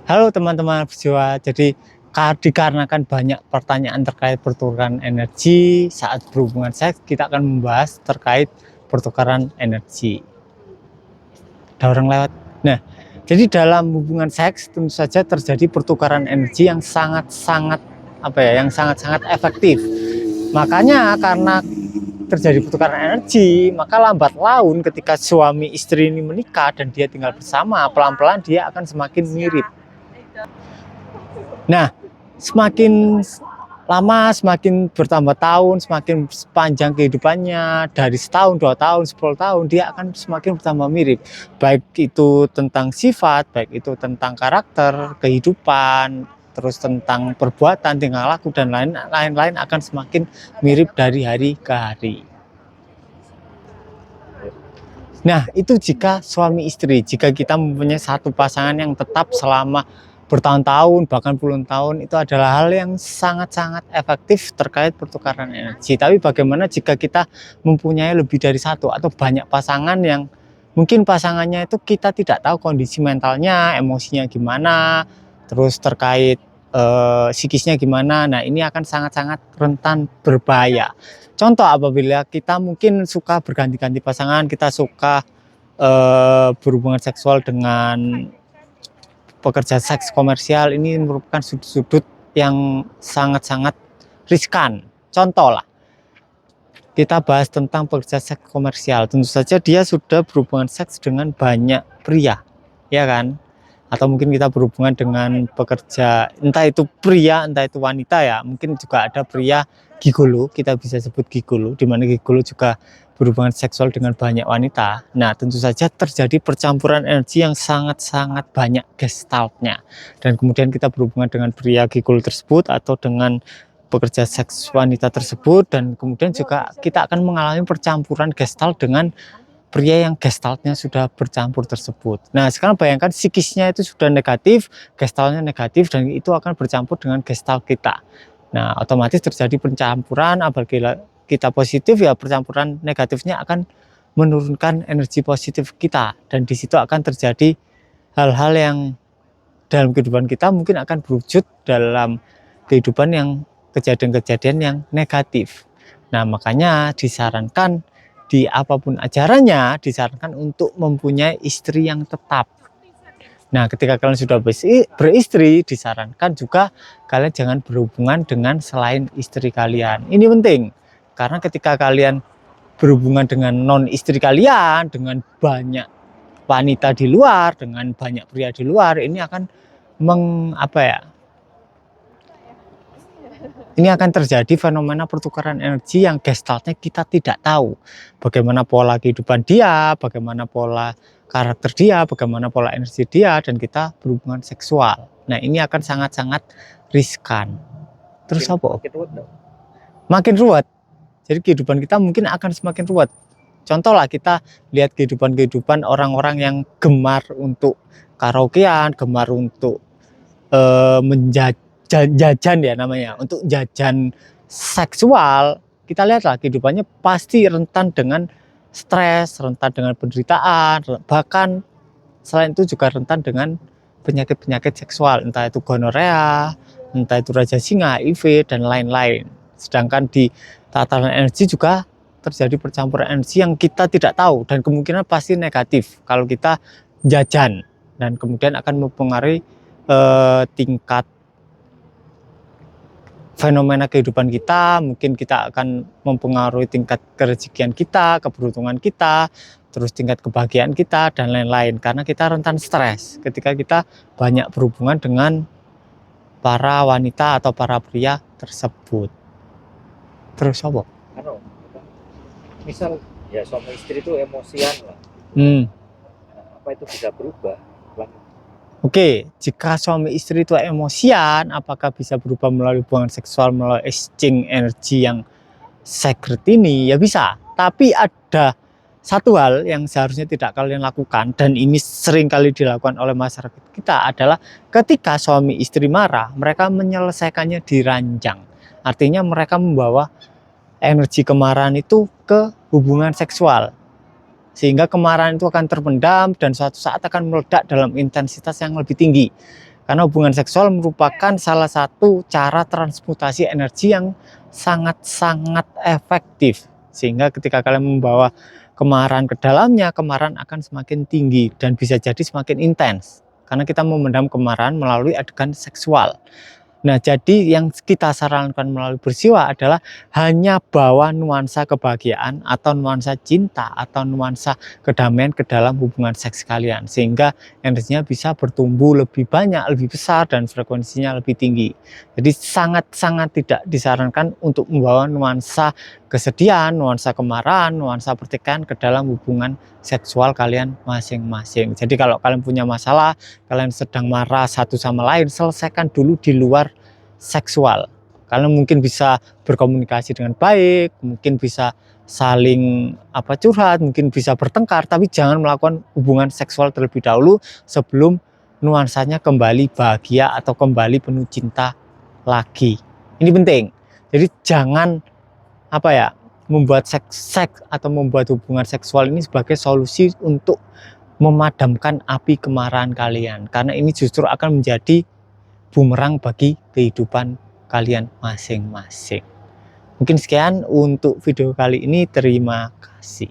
Halo teman-teman berjiwa. Jadi dikarenakan banyak pertanyaan terkait pertukaran energi saat berhubungan seks, kita akan membahas terkait pertukaran energi. Ada orang lewat. Nah, jadi dalam hubungan seks tentu saja terjadi pertukaran energi yang sangat-sangat yang sangat-sangat efektif. Makanya karena terjadi pertukaran energi, maka lambat laun ketika suami istri ini menikah dan dia tinggal bersama, pelan-pelan dia akan semakin mirip. Nah, semakin lama, semakin bertambah tahun, semakin panjang kehidupannya, dari setahun, 2 tahun, 10 tahun, dia akan semakin bertambah mirip. Baik itu tentang sifat, baik itu tentang karakter, kehidupan, terus tentang perbuatan, tingkah laku, dan lain-lain akan semakin mirip dari hari ke hari. Nah, itu jika suami istri, jika kita mempunyai satu pasangan yang tetap selama bertahun-tahun, bahkan puluhan tahun, itu adalah hal yang sangat-sangat efektif terkait pertukaran energi. Tapi bagaimana jika kita mempunyai lebih dari satu atau banyak pasangan yang mungkin pasangannya itu kita tidak tahu kondisi mentalnya, emosinya gimana, terus terkait psikisnya gimana. Nah, ini akan sangat-sangat rentan berbahaya. Contoh, apabila kita mungkin suka berganti-ganti pasangan, kita suka berhubungan seksual dengan pekerja seks komersial, ini merupakan sudut-sudut yang sangat-sangat riskan. Contoh lah, kita bahas tentang pekerja seks komersial. Tentu saja dia sudah berhubungan seks dengan banyak pria, ya kan? Atau mungkin kita berhubungan dengan pekerja, entah itu pria, entah itu wanita ya. Mungkin juga ada pria gigolo, kita bisa sebut gigolo, di mana gigolo juga berhubungan seksual dengan banyak wanita. Nah, tentu saja terjadi percampuran energi yang sangat-sangat banyak gestaltnya. Dan kemudian kita berhubungan dengan pria gigolo tersebut atau dengan pekerja seks wanita tersebut, dan kemudian juga kita akan mengalami percampuran gestalt dengan pria yang gestaltnya sudah bercampur tersebut. Nah, sekarang bayangkan psikisnya itu sudah negatif, gestaltnya negatif, dan itu akan bercampur dengan gestalt kita. Nah, otomatis terjadi pencampuran. Apabila kita positif, ya percampuran negatifnya akan menurunkan energi positif kita, dan di situ akan terjadi hal-hal yang dalam kehidupan kita mungkin akan berwujud dalam kehidupan yang kejadian-kejadian yang negatif. Nah, makanya disarankan di apapun ajarannya, disarankan untuk mempunyai istri yang tetap. Nah, ketika kalian sudah beristri, disarankan juga kalian jangan berhubungan dengan selain istri kalian. Ini penting, karena ketika kalian berhubungan dengan non istri kalian, dengan banyak wanita di luar, dengan banyak pria di luar, ini akan ini akan terjadi fenomena pertukaran energi yang gestaltnya kita tidak tahu. Bagaimana pola kehidupan dia, bagaimana pola karakter dia, bagaimana pola energi dia, dan kita berhubungan seksual. Nah, ini akan sangat-sangat riskan. Terus apa? Makin ruwet. Jadi kehidupan kita mungkin akan semakin ruwet. Contoh lah, kita lihat kehidupan orang-orang yang gemar untuk karaokean, gemar untuk jajan ya namanya, untuk jajan seksual. Kita lihatlah kehidupannya pasti rentan dengan stres, rentan dengan penderitaan, bahkan selain itu juga rentan dengan penyakit-penyakit seksual, entah itu gonorea, entah itu raja singa, HIV, dan lain-lain. Sedangkan di tataran energi juga terjadi percampuran energi yang kita tidak tahu, dan kemungkinan pasti negatif kalau kita jajan, dan kemudian akan mempengaruhi tingkat fenomena kehidupan kita. Mungkin kita akan mempengaruhi tingkat kerezekian kita, keberuntungan kita, terus tingkat kebahagiaan kita, dan lain-lain, karena kita rentan stres ketika kita banyak berhubungan dengan para wanita atau para pria tersebut. Terus apa? Misal ya suami istri itu emosian lah. Apa itu bisa berubah? Oke, jika suami istri itu emosian, apakah bisa berubah melalui hubungan seksual, melalui exchange energi yang sacred ini? Ya bisa, tapi ada satu hal yang seharusnya tidak kalian lakukan, dan ini sering kali dilakukan oleh masyarakat kita, adalah ketika suami istri marah, mereka menyelesaikannya di ranjang. Artinya mereka membawa energi kemarahan itu ke hubungan seksual, sehingga kemarahan itu akan terpendam dan suatu saat akan meledak dalam intensitas yang lebih tinggi. Karena hubungan seksual merupakan salah satu cara transmutasi energi yang sangat-sangat efektif. Sehingga ketika kalian membawa kemarahan ke dalamnya, kemarahan akan semakin tinggi dan bisa jadi semakin intens. Karena kita memendam kemarahan melalui adegan seksual. Nah, jadi yang kita sarankan melalui bersiwa adalah hanya bawa nuansa kebahagiaan atau nuansa cinta atau nuansa kedamaian ke dalam hubungan seks kalian, sehingga energinya bisa bertumbuh lebih banyak, lebih besar, dan frekuensinya lebih tinggi. Jadi sangat-sangat tidak disarankan untuk membawa nuansa kesedihan, nuansa kemarahan, nuansa pertikaian ke dalam hubungan seksual kalian masing-masing. Jadi kalau kalian punya masalah, kalian sedang marah satu sama lain, selesaikan dulu di luar seksual. Kalian mungkin bisa berkomunikasi dengan baik, mungkin bisa saling curhat, mungkin bisa bertengkar, tapi jangan melakukan hubungan seksual terlebih dahulu sebelum nuansanya kembali bahagia atau kembali penuh cinta lagi. Ini penting. Jadi jangan membuat seks atau membuat hubungan seksual ini sebagai solusi untuk memadamkan api kemarahan kalian, karena ini justru akan menjadi bumerang bagi kehidupan kalian masing-masing. Mungkin sekian untuk video kali ini. Terima kasih.